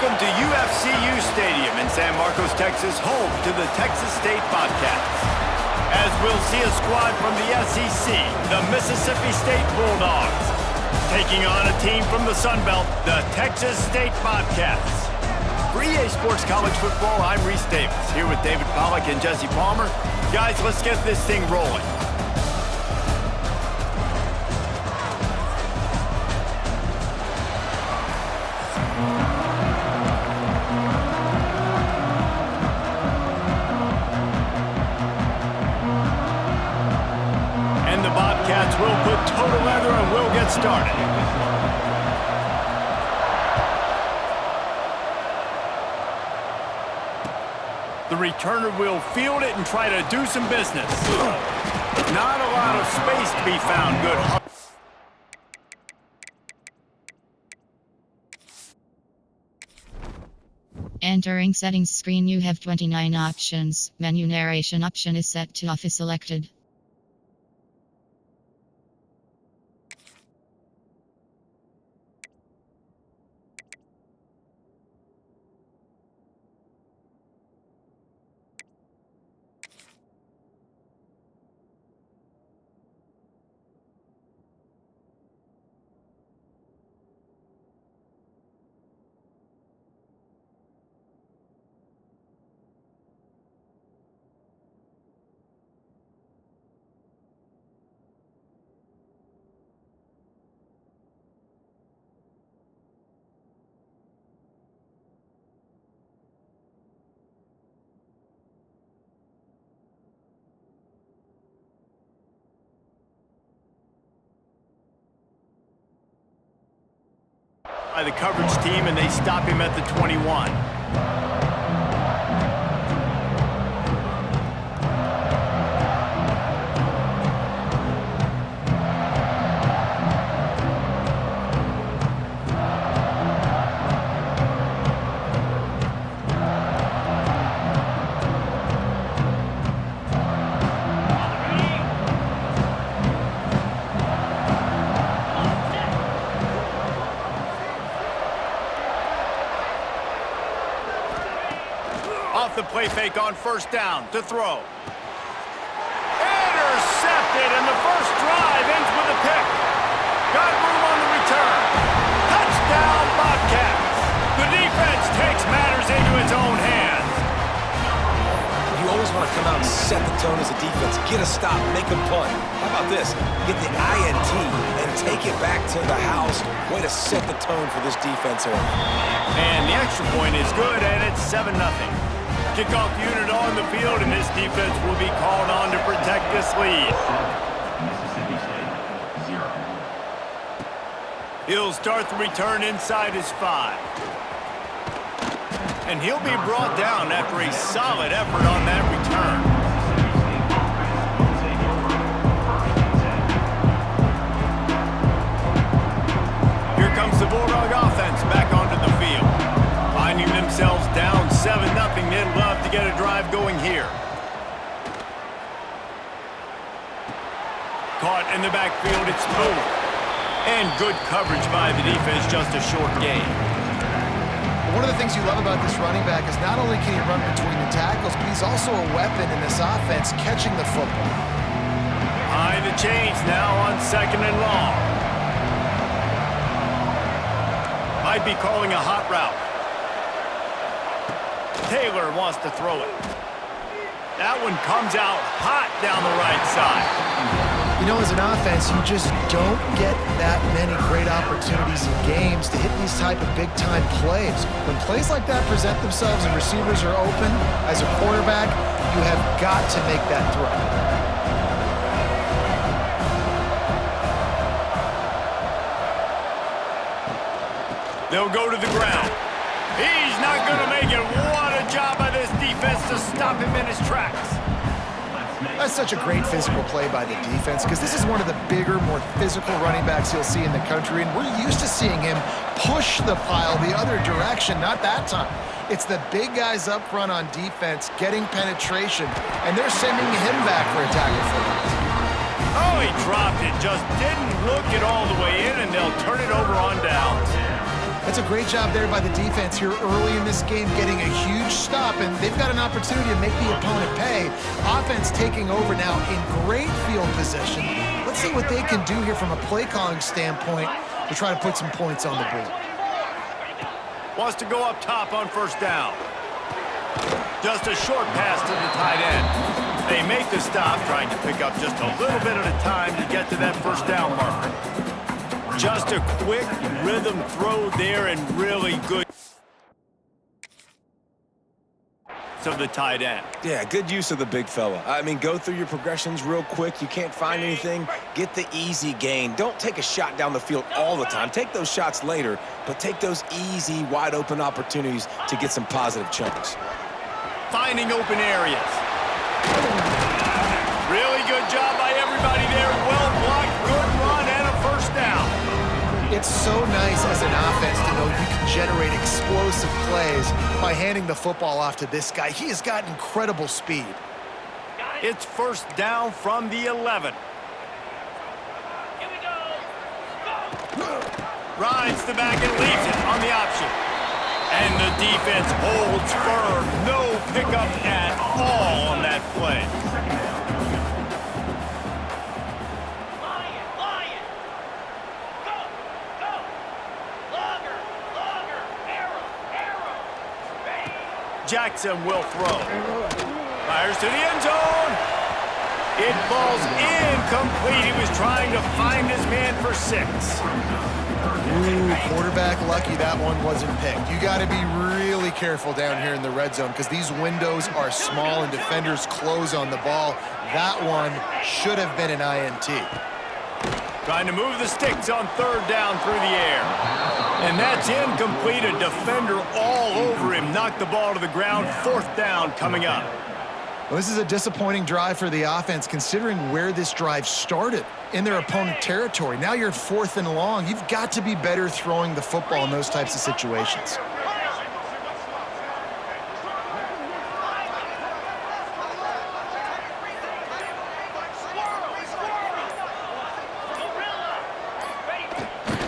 Welcome to UFCU Stadium in San Marcos, Texas, home to the Texas State Bobcats. As we'll see a squad from the SEC, the Mississippi State Bulldogs, taking on a team from the Sun Belt, the Texas State Bobcats. For EA Sports College Football, I'm Reese Davis, here with David Pollack and Jesse Palmer. Guys, let's get this thing rolling. And the Bobcats will put total leather and we'll get started. The returner will field it and try to do some business. Not a lot of space to be found. Good. Entering settings screen, you have 29 options. Menu narration option is set to off is selected. By the coverage team, and they stop him at the 21. Off the play fake on first down to throw. Intercepted, and the first drive ends with a pick. Got room on the return. Touchdown, Bobcats. The defense takes matters into its own hands. You always want to come out and set the tone as a defense. Get a stop, make a punt. How about this? Get the INT and take it back to the house. Way to set the tone for this defense early. And the extra point is good, and it's 7-0. Kickoff unit on the field, and this defense will be called on to protect this lead. He'll start the return inside his 5. And he'll be brought down after a solid effort on that return. Here comes the Bulldog offense back onto the field. Finding themselves down 7-0, they'd love to get a drive going here. Caught in the backfield, it's smooth. And good coverage by the defense, just a short gain. One of the things you love about this running back is not only can he run between the tackles, but he's also a weapon in this offense catching the football. Behind the chains now on 2nd and long. Might be calling a hot route. Taylor wants to throw it. That one comes out hot down the right side. You know, as an offense, you just don't get that many great opportunities in games to hit these type of big-time plays. When plays like that present themselves and receivers are open, as a quarterback, you have got to make that throw. They'll go to the ground. He's not going to make it. What a job by this defense to stop him in his tracks. That's such a great physical play by the defense because this is one of the bigger, more physical running backs you'll see in the country, and we're used to seeing him push the pile the other direction. Not that time. It's the big guys up front on defense getting penetration, and they're sending him back for a tackle for that. Oh, he dropped it. Just didn't look it all the way in, and they'll turn it over on downs. That's a great job there by the defense here early in this game, getting a huge stop, and they've got an opportunity to make the opponent pay. Offense taking over now in great field position. Let's see what they can do here from a play calling standpoint to try to put some points on the board. Wants to go up top on first down. Just a short pass to the tight end. They make the stop, trying to pick up just a little bit at a time to get to that first down marker. Just a quick rhythm throw there and really good of the tight end. Yeah, good use of the big fella. I mean, go through your progressions real quick. You can't find anything, get the easy gain. Don't take a shot down the field all the time. Take those shots later, but take those easy, wide-open opportunities to get some positive chunks. Finding open areas. Really good job by everybody there. Well blocked, good run, and a first down. It's so nice as an offense to know you can generate explosive plays by handing the football off to this guy. He has got incredible speed. It's first down from the 11. Here we go. Rides the back and leaves it on the option. And the defense holds firm. No pickup at all on that play. Jackson will throw. Fires to the end zone. It falls incomplete. He was trying to find his man for 6. Ooh, quarterback lucky that one wasn't picked. You got to be really careful down here in the red zone because these windows are small and defenders close on the ball. That one should have been an INT. Trying to move the sticks on third down through the air. And that's incomplete. A defender all over him. Knocked the ball to the ground. Fourth down coming up. Well, this is a disappointing drive for the offense considering where this drive started in their opponent territory. Now you're at 4th and long. You've got to be better throwing the football in those types of situations.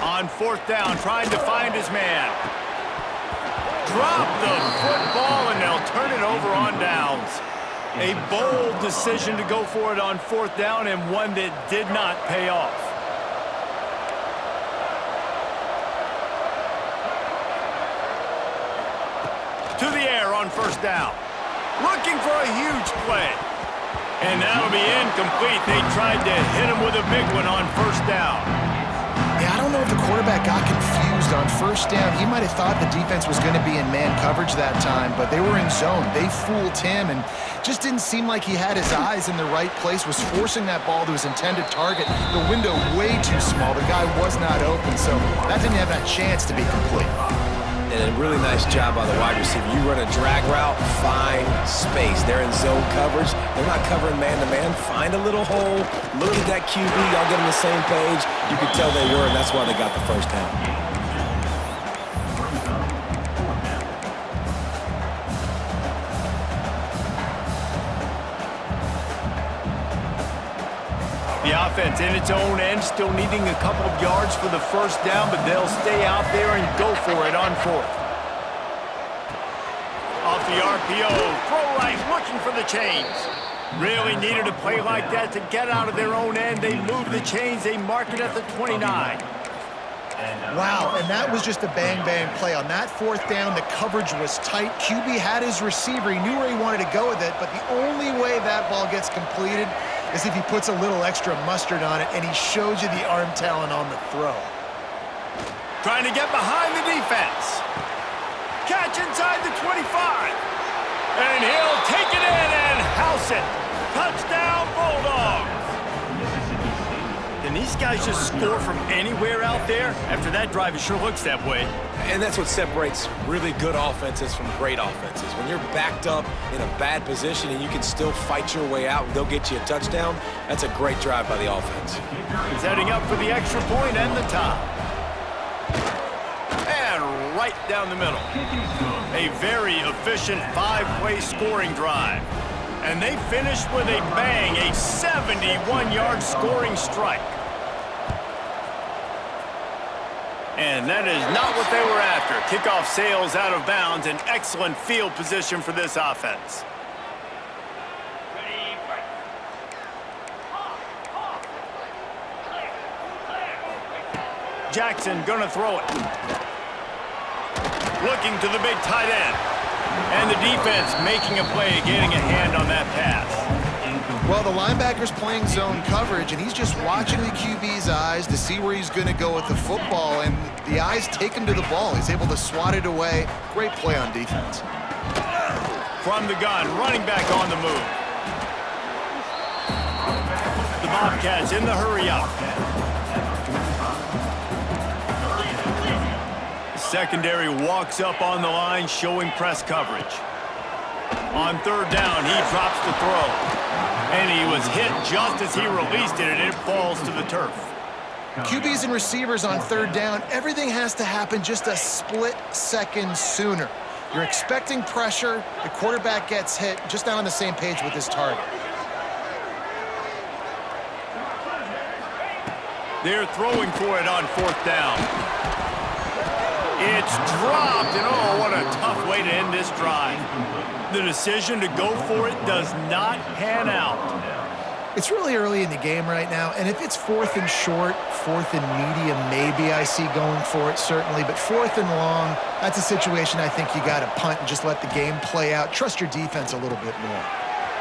On fourth down, trying to find his man. Drop the football, and they'll turn it over on downs. A bold decision to go for it on fourth down, and one that did not pay off. To the air on first down. Looking for a huge play. And that'll be incomplete. They tried to hit him with a big one on first down. Yeah, I don't know if the quarterback got confused on first down. He might have thought the defense was going to be in man coverage that time, but they were in zone. They fooled him and just didn't seem like he had his eyes in the right place, was forcing that ball to his intended target. The window way too small. The guy was not open, so that didn't have that chance to be complete. And a really nice job by the wide receiver. You run a drag route, find space. They're in zone coverage. They're not covering man-to-man. Find a little hole. Look at that QB. Y'all get on the same page. You could tell they were, and that's why they got the first down. The offense in its own end, still needing a couple of yards for the first down, but they'll stay out there and go for it on fourth. Off the RPO, throw right, looking for the chains. Really needed a play like that to get out of their own end. They move the chains, they mark it at the 29. Wow, and that was just a bang-bang play. On that fourth down, the coverage was tight. QB had his receiver. He knew where he wanted to go with it, but the only way that ball gets completed is if he puts a little extra mustard on it, and he shows you the arm talent on the throw. Trying to get behind the defense. Catch inside the 25. And he'll take it in and house it. Touchdown, Bulldogs. Can these guys just score from anywhere out there? After that drive, it sure looks that way. And that's what separates really good offenses from great offenses. When you're backed up in a bad position and you can still fight your way out and they'll get you a touchdown, that's a great drive by the offense. He's heading up for the extra point and the tie. And right down the middle. A very efficient 5-play scoring drive. And they finish with a bang, a 71-yard scoring strike. And that is not what they were after. Kickoff sails out of bounds, an excellent field position for this offense. Ready, break. Jackson gonna throw it. Looking to the big tight end. And the defense making a play, getting a hand on that pass. Well, the linebacker's playing zone coverage, and he's just watching the QB's eyes to see where he's going to go with the football, and the eyes take him to the ball. He's able to swat it away. Great play on defense. From the gun, running back on the move. The Bobcats in the hurry up. The secondary walks up on the line, showing press coverage. On third down, he drops the throw. And he was hit just as he released it, and it falls to the turf. QBs and receivers on third down, everything has to happen just a split second sooner. You're expecting pressure, the quarterback gets hit, just not on the same page with his target. They're throwing for it on fourth down. It's dropped, and oh, what a tough way to end this drive. The decision to go for it does not pan out. It's really early in the game right now, and if it's fourth and short, fourth and medium, maybe I see going for it, certainly, but fourth and long, that's a situation I think you got to punt and just let the game play out. Trust your defense a little bit more.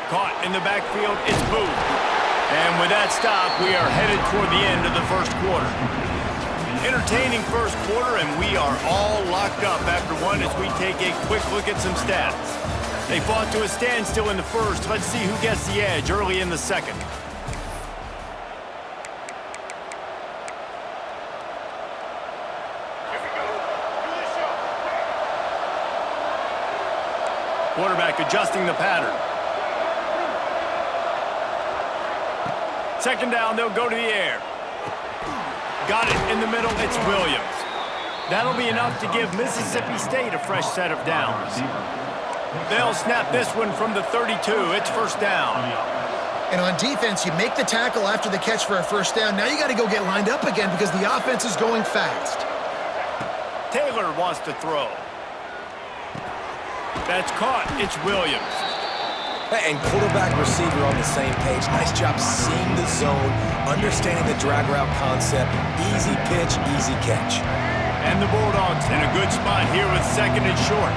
Caught in the backfield, it's Booth. And with that stop, we are headed toward the end of the first quarter. Entertaining first quarter, and we are all locked up after one as we take a quick look at some stats. They fought to a standstill in the first. Let's see who gets the edge early in the second. Quarterback adjusting the pattern. Second down, they'll go to the air. Got it in the middle, it's Williams. That'll be enough to give Mississippi State a fresh set of downs. They'll snap this one from the 32. It's first down. And on defense, you make the tackle after the catch for a first down. Now you got to go get lined up again because the offense is going fast. Taylor wants to throw. That's caught. It's Williams. And quarterback receiver on the same page. Nice job seeing the zone, understanding the drag route concept. Easy pitch, easy catch. And the Bulldogs in a good spot here with second and short.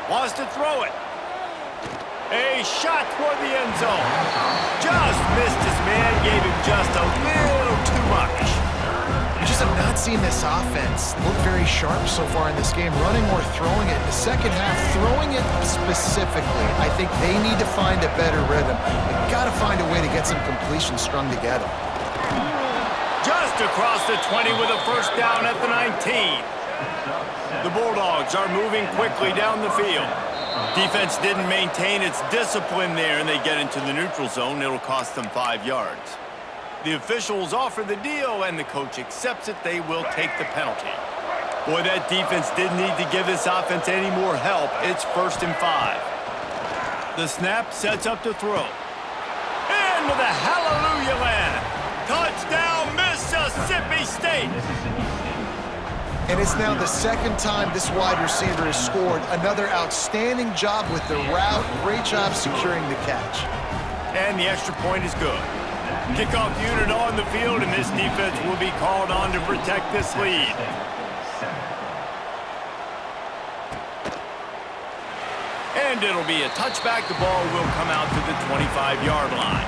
Wants to throw it. A shot toward the end zone. Just missed his man, gave him just a little too much. I just have not seen this offense look very sharp so far in this game, running or throwing it. The second half, throwing it specifically, I think they need to find a better rhythm. They've got to find a way to get some completions strung together. Just across the 20 with a first down at the 19. The Bulldogs are moving quickly down the field. Defense didn't maintain its discipline there, and they get into the neutral zone. It'll cost them 5 yards. The officials offer the deal, and the coach accepts it. They will take the penalty. Boy, that defense didn't need to give this offense any more help. It's first and 5. The snap sets up to throw. And with a hallelujah land. Touchdown, Mississippi State. And it's now the second time this wide receiver has scored. Another outstanding job with the route. Great job securing the catch. And the extra point is good. Kickoff unit on the field, and this defense will be called on to protect this lead. And it'll be a touchback. The ball will come out to the 25-yard line.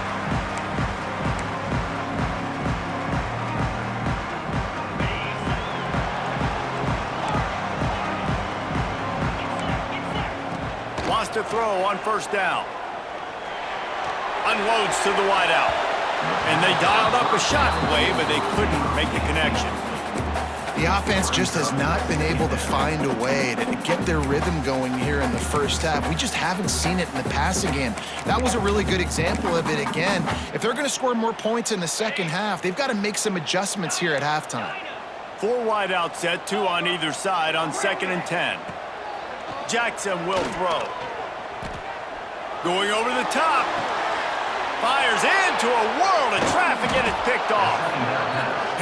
Wants to throw on first down. Unloads to the wideout. And they dialed up a shot play, but they couldn't make the connection. The offense just has not been able to find a way to get their rhythm going here in the first half. We just haven't seen it in the passing game. That was a really good example of it again. If they're going to score more points in the second half, they've got to make some adjustments here at halftime. 4 wideouts set, 2 on either side on 2nd and 10. Jackson will throw. Going over the top. Fires into a world of traffic and it's picked off.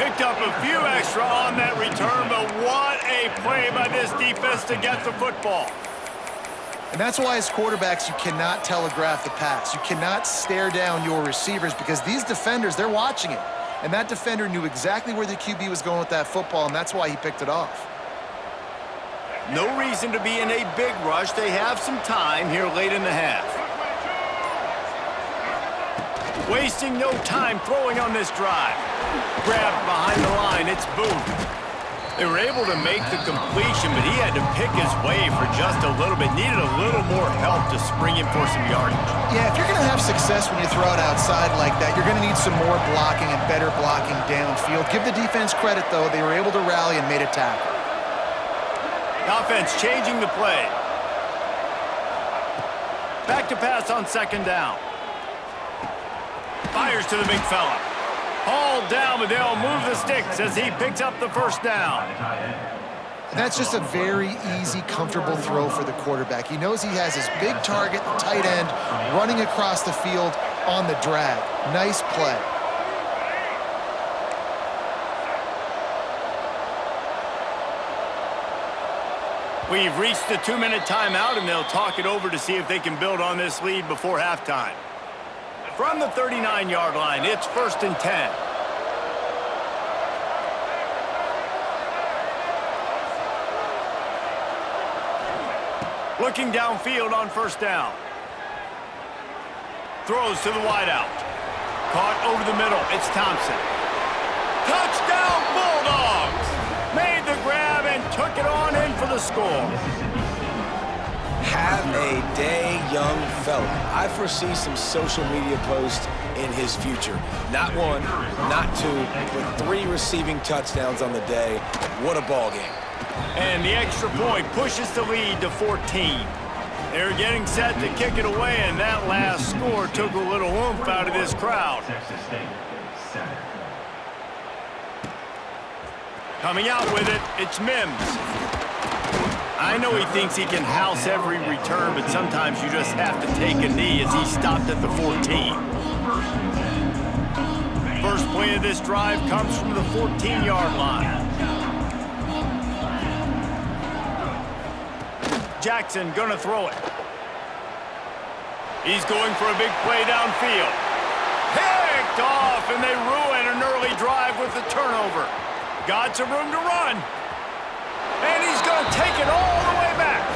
Picked up a few extra on that return, but what a play by this defense to get the football. And that's why as quarterbacks, you cannot telegraph the pass. You cannot stare down your receivers because these defenders, they're watching it. And that defender knew exactly where the QB was going with that football, and that's why he picked it off. No reason to be in a big rush. They have some time here late in the half. Wasting no time throwing on this drive. Grabbed behind the line, it's Booth. They were able to make the completion, but he had to pick his way for just a little bit. Needed a little more help to spring him for some yardage. Yeah, if you're going to have success when you throw it outside like that, you're going to need some more blocking and better blocking downfield. Give the defense credit, though. They were able to rally and made a tackle. Offense changing the play. Back to pass on second down. Fires to the big fella. Hauled down, but they'll move the sticks as he picks up the first down. And that's just a very easy, comfortable throw for the quarterback. He knows he has his big target, the tight end, running across the field on the drag. Nice play. We've reached the 2-minute timeout, and they'll talk it over to see if they can build on this lead before halftime. From the 39-yard line, it's 1st and 10. Looking downfield on first down. Throws to the wideout. Caught over the middle. It's Thompson. Touchdown Bulldogs! Made the grab and took it on in for the score. Have a day, young fella. I foresee some social media posts in his future. Not one, not two, but 3 receiving touchdowns on the day. What a ball game. And the extra point pushes the lead to 14. They're getting set to kick it away, and that last score took a little oomph out of this crowd. Coming out with it, it's Mims. I know he thinks he can house every return, but sometimes you just have to take a knee as he stopped at the 14. First play of this drive comes from the 14-yard line. Jackson gonna throw it. He's going for a big play downfield. Picked off, and they ruin an early drive with the turnover. Got some room to run. And he's going to take it all the way back.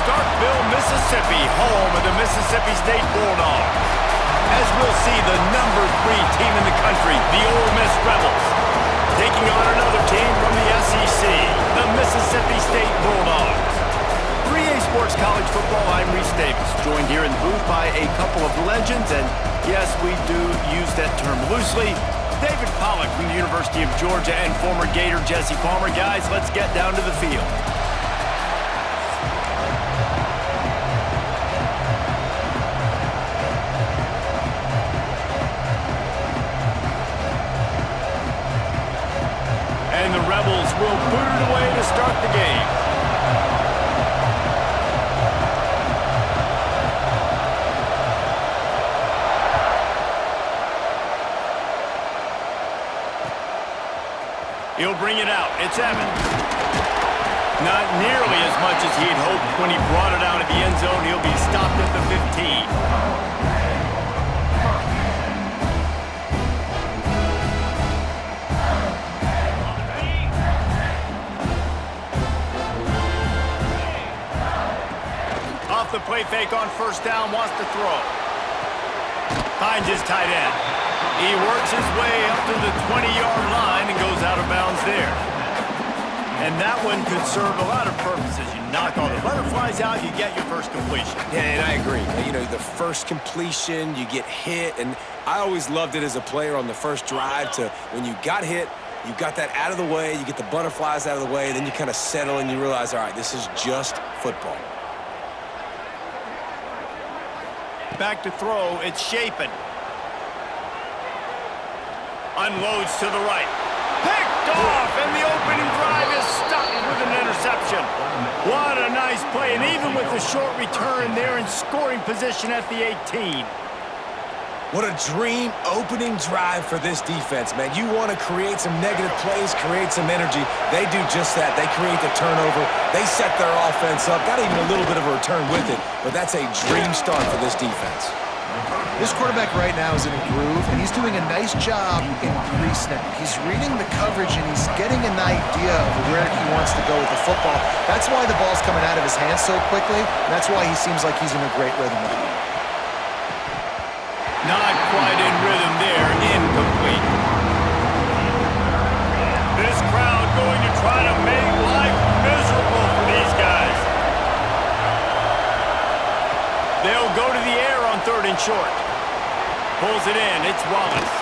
Starkville, Mississippi, home of the Mississippi State Bulldogs. As we'll see, the number 3 team in the country, the Ole Miss Rebels, taking on another team from the SEC, the Mississippi State Bulldogs. 3A Sports College Football, I'm Reese Davis, joined here in the booth by a couple of legends, and yes, we do use that term loosely. David Pollack from the University of Georgia and former Gator Jesse Palmer. Guys, let's get down to the field. And the Rebels will boot it away to start the game. He'll bring it out. It's Evans. Not nearly as much as he had hoped when he brought it out of the end zone. He'll be stopped at the 15. Off the play fake on first down, wants to throw. Finds his tight end. He works his way up to the 20-yard line and goes out of bounds there. And that one could serve a lot of purposes. You knock all the butterflies out, you get your first completion. Yeah, and I agree. You know, the first completion, you get hit, and I always loved it as a player on the first drive to when you got hit, you got that out of the way, you get the butterflies out of the way, then you kind of settle and you realize, all right, this is just football. Back to throw, it's Shapen. Unloads to the right. Picked off, and the opening drive is stopped with an interception. What a nice play, and even with the short return, they're in scoring position at the 18. What a dream opening drive for this defense, man. You want to create some negative plays, create some energy. They do just that. They create the turnover. They set their offense up. Got even a little bit of a return with it, but that's a dream start for this defense. This quarterback right now is in a groove, and he's doing a nice job in pre-snap. He's reading the coverage, and he's getting an idea of where he wants to go with the football. That's why the ball's coming out of his hands so quickly, and that's why he seems like he's in a great rhythm right now. Not quite in rhythm there, incomplete. This crowd going to try to make life miserable for these guys. They'll go to the air on 3rd and short. Pulls it in, it's Wallace.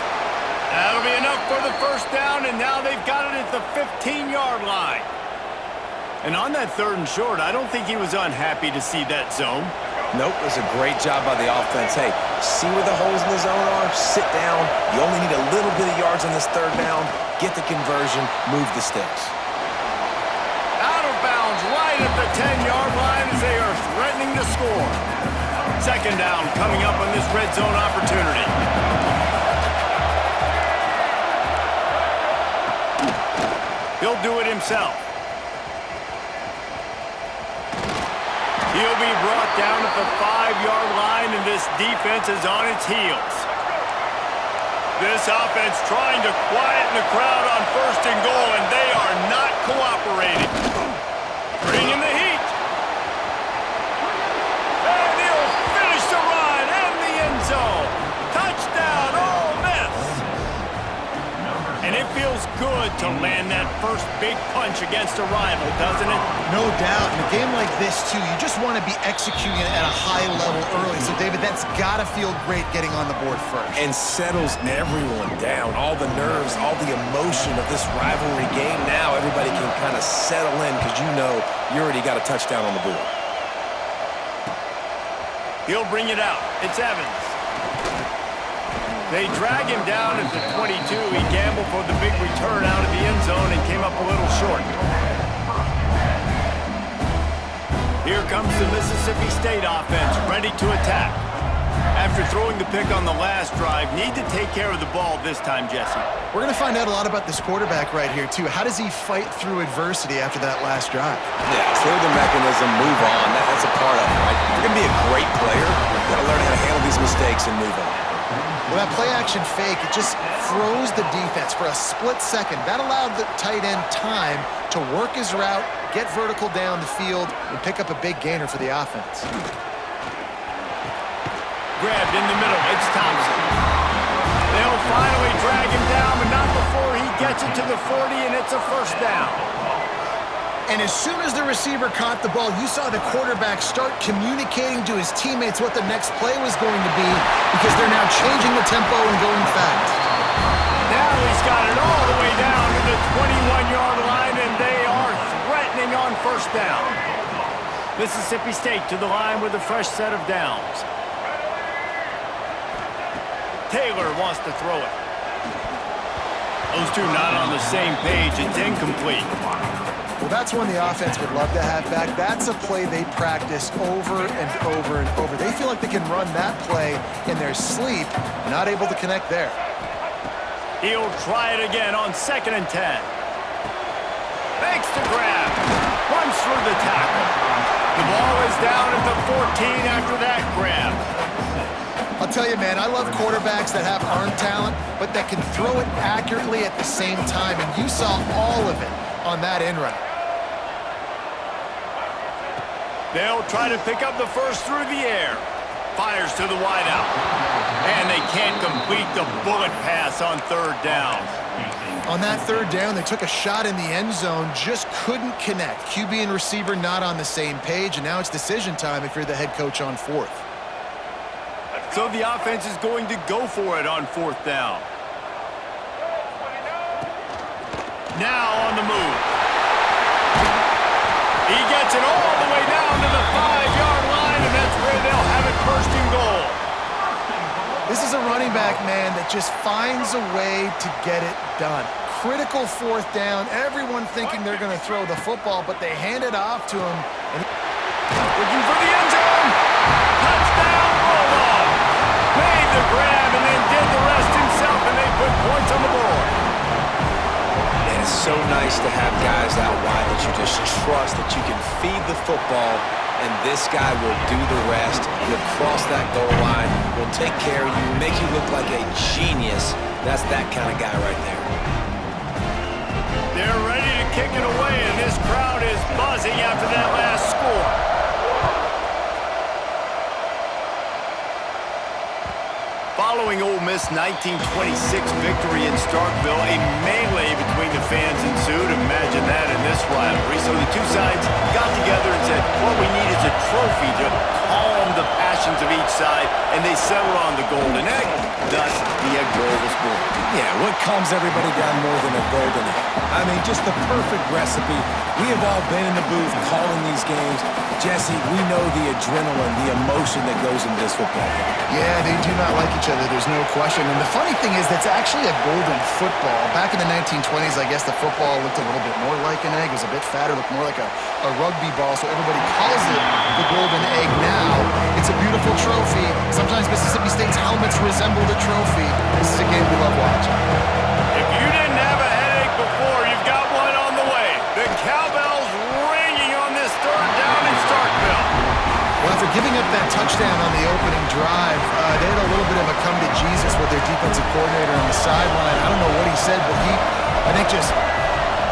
That'll be enough for the first down, and now they've got it at the 15-yard line. And on that 3rd and short, I don't think he was unhappy to see that zone. Nope, it was a great job by the offense. Hey, see where the holes in the zone are? Sit down. You only need a little bit of yards on this 3rd down. Get the conversion, move the sticks. Out of bounds right at the 10-yard line as they are threatening to score. 2nd down coming up on this red zone opportunity. He'll do it himself. He'll be brought down at the 5-yard line, and this defense is on its heels. This offense trying to quieten the crowd on 1st and goal, and they are not cooperating. Bringing the heat. And he'll finish the run and the end zone. Touchdown, Ole Miss. And it feels good to land that first big punch against a rival, doesn't it? No doubt. In a game like this, too, you just want to be executing it at a high level early. So, David, that's got to feel great getting on the board first. And settles everyone down. All the nerves, all the emotion of this rivalry game. Now everybody can kind of settle in because you know you already got a touchdown on the board. He'll bring it out. It's Evans. They drag him down at the 22. He gambled for the big return out of the end zone and came up a little short. Here comes the Mississippi State offense, ready to attack. After throwing the pick on the last drive, need to take care of the ball this time, Jesse. We're going to find out a lot about this quarterback right here, too. How does he fight through adversity after that last drive? Yeah, clear the mechanism, move on. That's a part of it, right? If you're going to be a great player, you got to learn how to handle these mistakes and move on. Well, that play-action fake, it just froze the defense for a split second. That allowed the tight end time to work his route, get vertical down the field, and pick up a big gainer for the offense. Grabbed in the middle. It's Thompson. They'll finally drag him down, but not before he gets it to the 40, and it's a first down. And as soon as the receiver caught the ball, you saw the quarterback start communicating to his teammates what the next play was going to be because they're now changing the tempo and going fast. Now he's got it all the way down to the 21-yard line, and they are threatening on first down. Mississippi State to the line with a fresh set of downs. Taylor wants to throw it. Those two not on the same page. It's incomplete. Well, that's one the offense would love to have back. That's a play they practice over and over and over. They feel like they can run that play in their sleep, not able to connect there. He'll try it again on 2nd and 10. Makes the grab. Runs through the tackle. The ball is down at the 14 after that grab. I'll tell you, man, I love quarterbacks that have arm talent, but that can throw it accurately at the same time, and you saw all of it on that in route. They'll try to pick up the first through the air. Fires to the wideout. And they can't complete the bullet pass on 3rd down. On that 3rd down, they took a shot in the end zone, just couldn't connect. QB and receiver not on the same page, and now it's decision time if you're the head coach on 4th. So the offense is going to go for it on 4th down. Now on the move. He gets it all the way down to the 5-yard line, and that's where they'll have it 1st and goal. This is a running back, man, that just finds a way to get it done. Critical 4th down. Everyone thinking they're going to throw the football, but they hand it off to him. And looking for the end zone. Touchdown, Bulldogs. Made the grab and then did the rest himself, and they put points on the board. It's so nice to have guys out wide that you just trust that you can feed the football, and this guy will do the rest. He'll cross that goal line, will take care of you, make you look like a genius. That's that kind of guy right there. They're ready to kick it away, and this crowd is buzzing after that last score. Following Ole Miss' 1926 victory in Starkville, a melee between the fans ensued. Imagine that in this rivalry. So the two sides got together and said, what we need is a trophy to calm the passions of each side, and they settled on the golden egg. Thus, the Egg Bowl was born. Yeah, what calms everybody down more than a golden egg? I mean, just the perfect recipe. We have all been in the booth calling these games. Jesse, we know the adrenaline, the emotion that goes into this football game. yeah, they do not like each other, there's no question. And the funny thing is, that's actually a golden football. Back in the 1920s, I guess the football looked a little bit more like an egg. It was a bit fatter, looked more like a rugby ball, so everybody calls it the golden egg now. It's a beautiful trophy. Sometimes Mississippi State's helmets resemble the trophy. This is a game we love watching. If you didn't have a headache before, you've got one on the way. The cowbell's ringing on this 3rd down in Starkville. Well, after giving up that touchdown on the opening drive, they had a little bit of a come to Jesus with their defensive coordinator on the sideline. I don't know what he said, but he, I think, just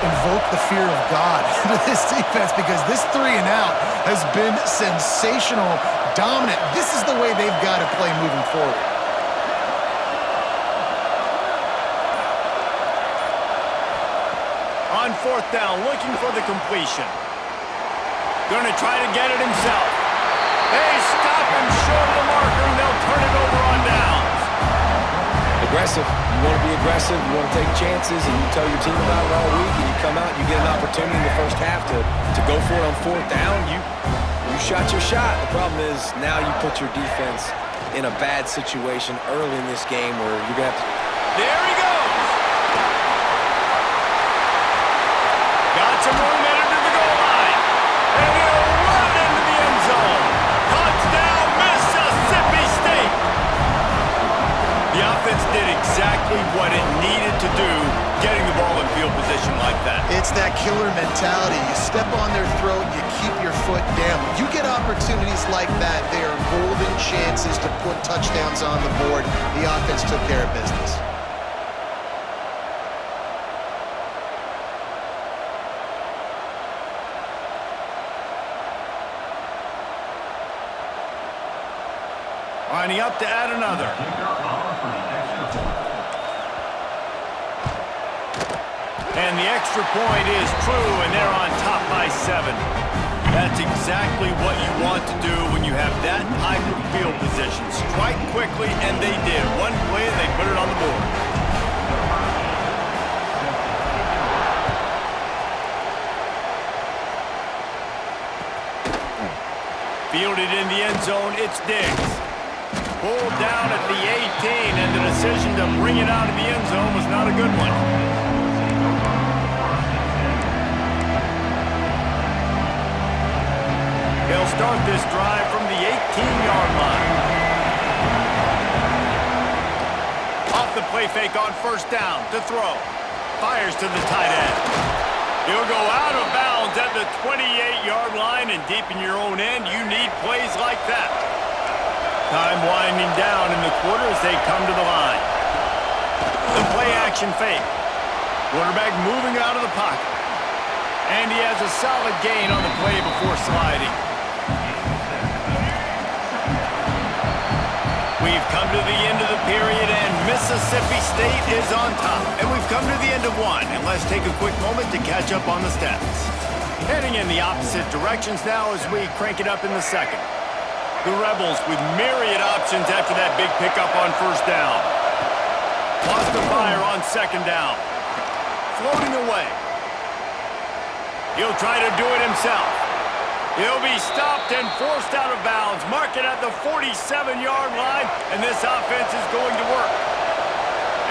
invoked the fear of God into this defense because this 3 and out has been sensational, dominant. This is the way they've got to play moving forward. On 4th down, looking for the completion. Going to try to get it himself. They stop him short of the marker, and they'll turn it over on downs. Aggressive. You want to be aggressive, you want to take chances, and you tell your team about it all week, and you come out and you get an opportunity in the first half to go for it on 4th down. You shot your shot. The problem is now you put your defense in a bad situation early in this game where you're going to have to... There he goes. Got some room headed to the goal line. And he'll run it into the end zone. Touchdown, Mississippi State. The offense did exactly what it needed to do getting the ball in field position like that. It's that killer mentality. You step on their throat, you keep your foot down. When you get opportunities like that, they are golden chances to put touchdowns on the board. The offense took care of business. Lining up to add another. And the extra point is true, and they're on top by 7. That's exactly what you want to do when you have that type of field position. Strike quickly, and they did. One play, and they put it on the board. Fielded in the end zone, it's Diggs. Pulled down at the 18, and the decision to bring it out of the end zone was not a good one. They'll start this drive from the 18-yard line. Off the play fake on first down to throw. Fires to the tight end. He'll go out of bounds at the 28-yard line, and deep in your own end, you need plays like that. Time winding down in the quarter as they come to the line. The play action fake. Quarterback moving out of the pocket. And he has a solid gain on the play before sliding. We've come to the end of the period, and Mississippi State is on top. And we've come to the end of one, and let's take a quick moment to catch up on the stats. Heading in the opposite directions now as we crank it up in the second. The Rebels with myriad options after that big pickup on first down. Lost the fire on second down. Floating away. He'll try to do it himself. He'll be stopped and forced out of bounds. Mark it at the 47-yard line, and this offense is going to work.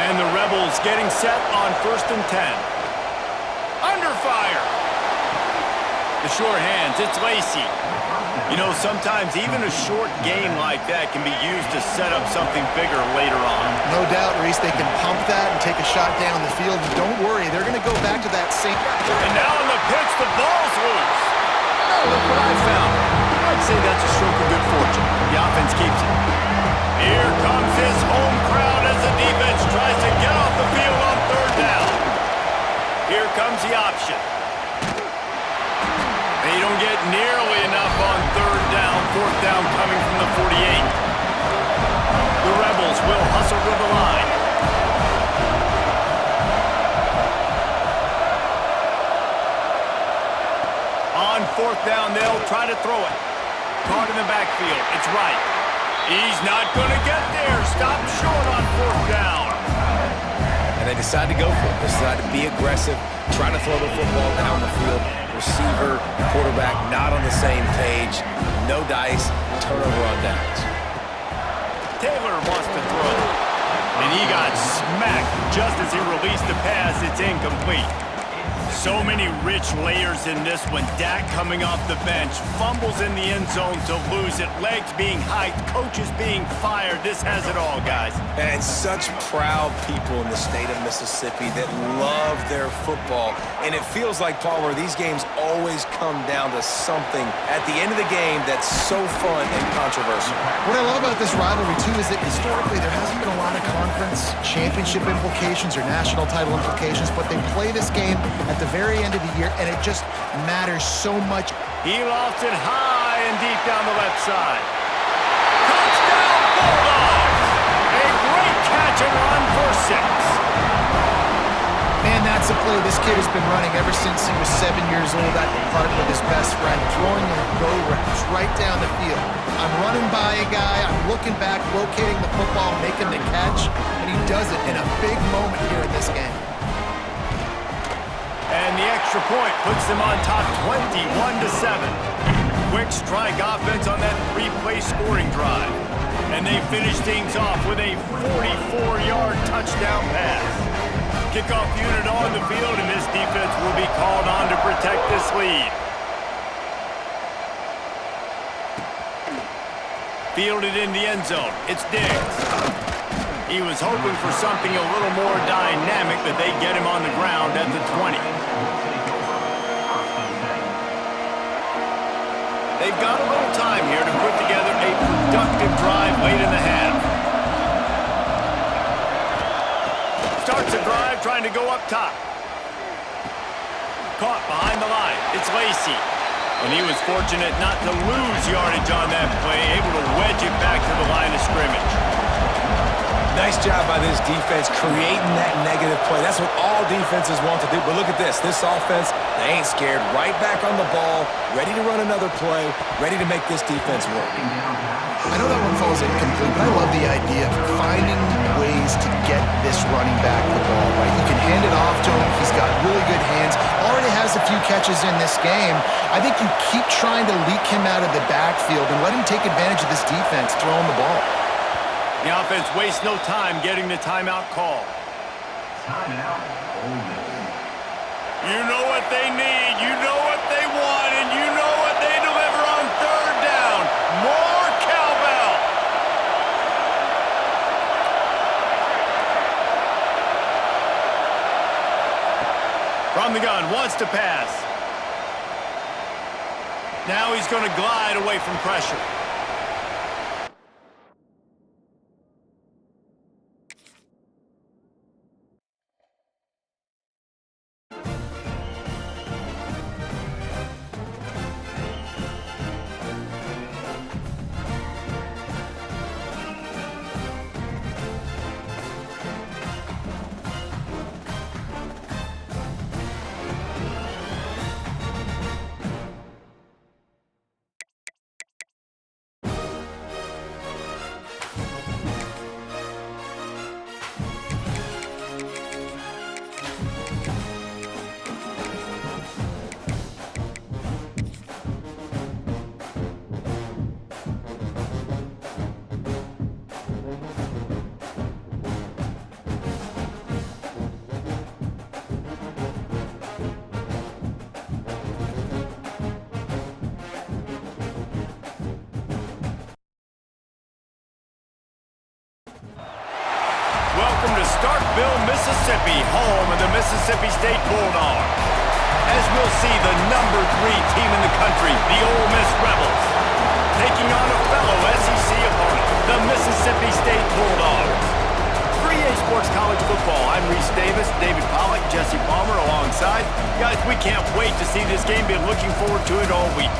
And the Rebels getting set on 1st and 10. Under fire. The short hands, it's Lacy. You know, sometimes even a short game like that can be used to set up something bigger later on. No doubt, Reese, they can pump that and take a shot down the field. And don't worry, they're going to go back to that same... And now in the pitch, the ball's loose. Oh, look what I found. I'd say that's a stroke of good fortune. The offense keeps it. Here comes his home crowd as the defense tries to get off the field on third down. Here comes the option. They don't get nearly enough on third down. Fourth down coming from the 48. The Rebels will hustle to the line. On fourth down, they'll try to throw it. Caught in the backfield. It's right. He's not going to get there. Stop short on fourth down. And they decide to go for it. They decide to be aggressive, try to throw the football down the field. Receiver, quarterback not on the same page. No dice, turnover on downs. Taylor wants to throw. And he got smacked just as he released the pass. It's incomplete. So many rich layers in this one. Dak coming off the bench, fumbles in the end zone to lose it, legs being hiked, coaches being fired. This has it all, guys. And such proud people in the state of Mississippi that love their football. And it feels like, Paul, where these games always come down to something at the end of the game that's so fun and controversial. What I love about this rivalry, too, is that historically there hasn't been a lot of conference championship implications or national title implications, but they play this game at the very end of the year, and it just matters so much. He lofts it high and deep down the left side. Touchdown, Bulldogs! A great catch and run for 6. Man, that's a play this kid has been running ever since he was 7 years old at the park with his best friend, throwing him go routes right down the field. I'm running by a guy, I'm looking back, locating the football, making the catch, and he does it in a big moment here in this game. And the extra point puts them on top 21-7. Quick strike offense on that 3-play scoring drive. And they finish things off with a 44-yard touchdown pass. Kickoff unit on the field, and this defense will be called on to protect this lead. Fielded in the end zone. It's Diggs. He was hoping for something a little more dynamic, but they get him on the ground at the 20. They've got a little time here to put together a productive drive late in the half. Starts a drive trying to go up top. Caught behind the line. It's Lacy. And he was fortunate not to lose yardage on that play, able to wedge it back to the line of scrimmage. Nice job by this defense creating that negative play. That's what all defenses want to do. But look at this. This offense, they ain't scared. Right back on the ball, ready to run another play, ready to make this defense work. I know that one falls incomplete, but I love the idea of finding ways to get this running back the ball, right? You can hand it off to him. He's got really good hands. Already has a few catches in this game. I think you keep trying to leak him out of the backfield and let him take advantage of this defense throwing the ball. The offense wastes no time getting the timeout call. You know what they need, you know what they want, and you know what they deliver on third down. More cowbell. From the gun, wants to pass. Now he's going to glide away from pressure. Welcome to Starkville, Mississippi, home of the Mississippi State Bulldogs. As we'll see, the number 3 team in the country, the Ole Miss Rebels, taking on a fellow SEC opponent, the Mississippi State Bulldogs. 3A Sports College Football, I'm Reese Davis, David Pollack, Jesse Palmer alongside. Guys, we can't wait to see this game. Been looking forward to it all week.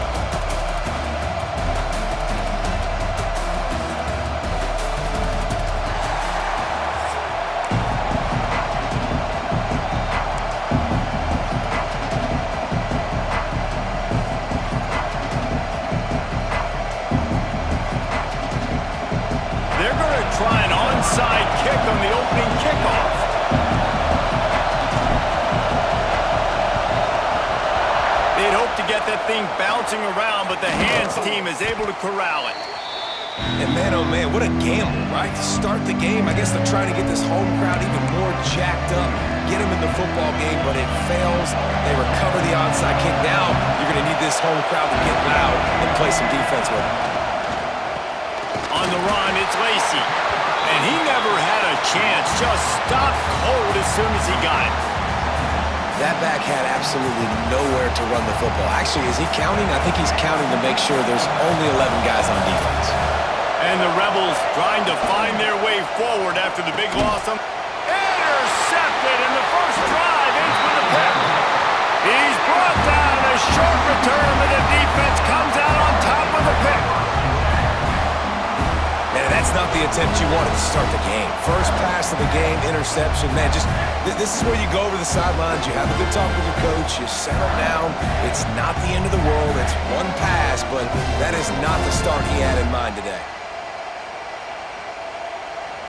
Try an onside kick on the opening kickoff. They'd hope to get that thing bouncing around, but the hands team is able to corral it. And man, oh man, what a gamble, right? To start the game, I guess they're trying to get this home crowd even more jacked up, get them in the football game, but it fails. They recover the onside kick. Now you're going to need this home crowd to get loud and play some defense with them. On the run, it's Lacy. And he never had a chance, just stopped cold as soon as he got it. That back had absolutely nowhere to run the football. Actually, is he counting? I think he's counting to make sure there's only 11 guys on defense. And the Rebels trying to find their way forward after the big loss. Intercepted in the first drive, ends with a pick. He's brought down, a short return, and the defense comes out on top with a pick. Man, that's not the attempt you wanted to start the game. First pass of the game, interception. Man, just this is where you go over the sidelines. You have a good talk with your coach. You settle down. It's not the end of the world. It's one pass, but that is not the start he had in mind today.